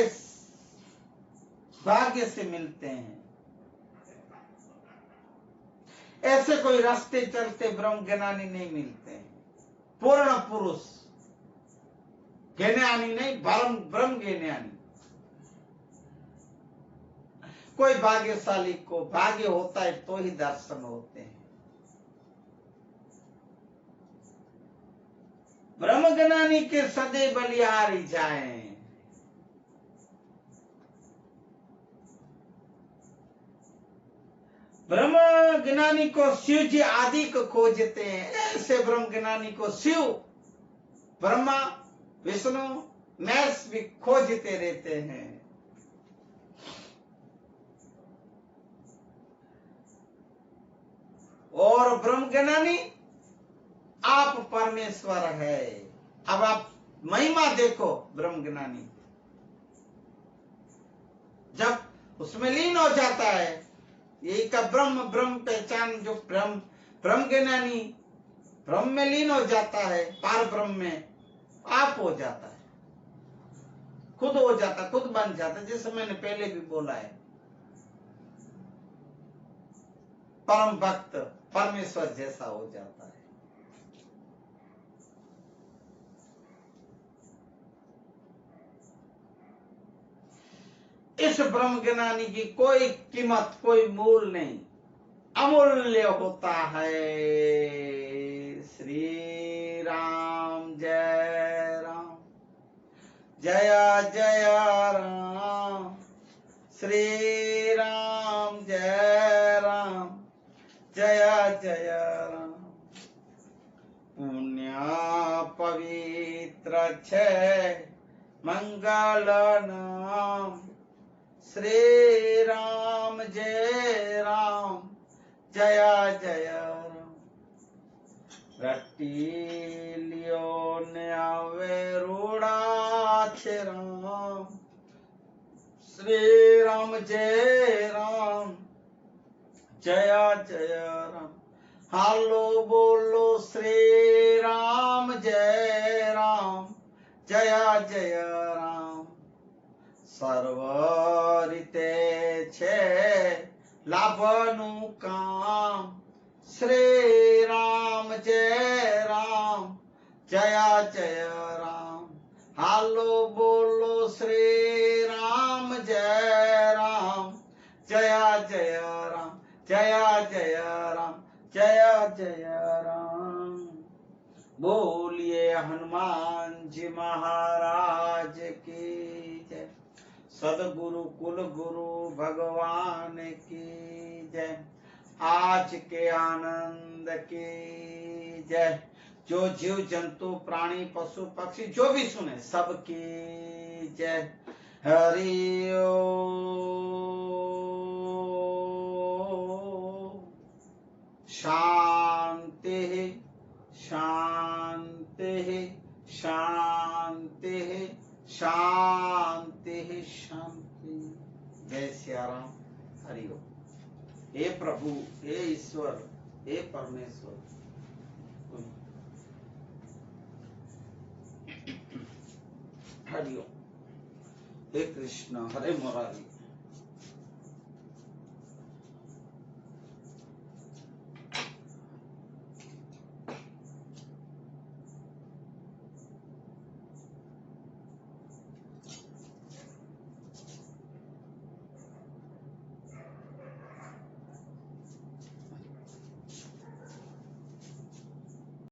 भाग्य से मिलते हैं। ऐसे कोई रास्ते चलते ब्रह्म ज्ञानी नहीं मिलते हैं। पूर्ण पुरुष ज्ञानी नहीं, ब्रह्म ज्ञानी। कोई भाग्यशाली को भाग्य होता है तो ही दर्शन होते हैं। ब्रह्म ज्ञानी के सदैव बलिहारी जाएं। ब्रह्म ज्ञानी को शिव जी आदि को खोजते हैं। ऐसे ब्रह्म ज्ञानी को शिव, ब्रह्मा, विष्णु, महेश भी खोजते रहते हैं। और ब्रह्म ज्ञानी आप परमेश्वर है। अब आप महिमा देखो ब्रह्म ज्ञानी, जब उसमें लीन हो जाता है, यही का ब्रह्म पहचान, जो ब्रह्म ज्ञानी ब्रह्म में लीन हो जाता है, पार ब्रह्म में आप हो जाता है, खुद हो जाता, खुद बन जाता, जैसे मैंने पहले भी बोला है। परम भक्त परमेश्वर जैसा हो जाता है। इस ब्रह्म ज्ञानी की कोई कीमत, कोई मूल नहीं, अमूल्य होता है। श्री राम जय राम, जय जय राम। श्री राम जय राम, जय जय राम। पुण्य पवित्र छे मंगल नाम। श्री राम जय राम, जय जय राम। रट्टी लियो न्यावे रूड़ा छे राम। श्री राम जय राम, जय जय राम। हालो बोलो श्री राम जय राम, जय जय राम। सर्व रीते छे लाभनु काम। श्री राम जय राम, जय जय राम। हालो बोलो श्री राम जय राम, जय जय राम, जय जय राम, जय जय राम। बोलिए हनुमान जी महाराज की जय। सदगुरु कुल गुरु भगवान की जय। आज के आनंद की जय। जो जीव जंतु प्राणी पशु पक्षी जो भी सुने सबकी जय। हरि ओम। शांति शांति शांति शांति शांति। जय सिया राम। हरि ओम। हे प्रभु, हे ईश्वर, हे परमेश्वर। हरि ओम। हे कृष्ण, हरे मुरारी।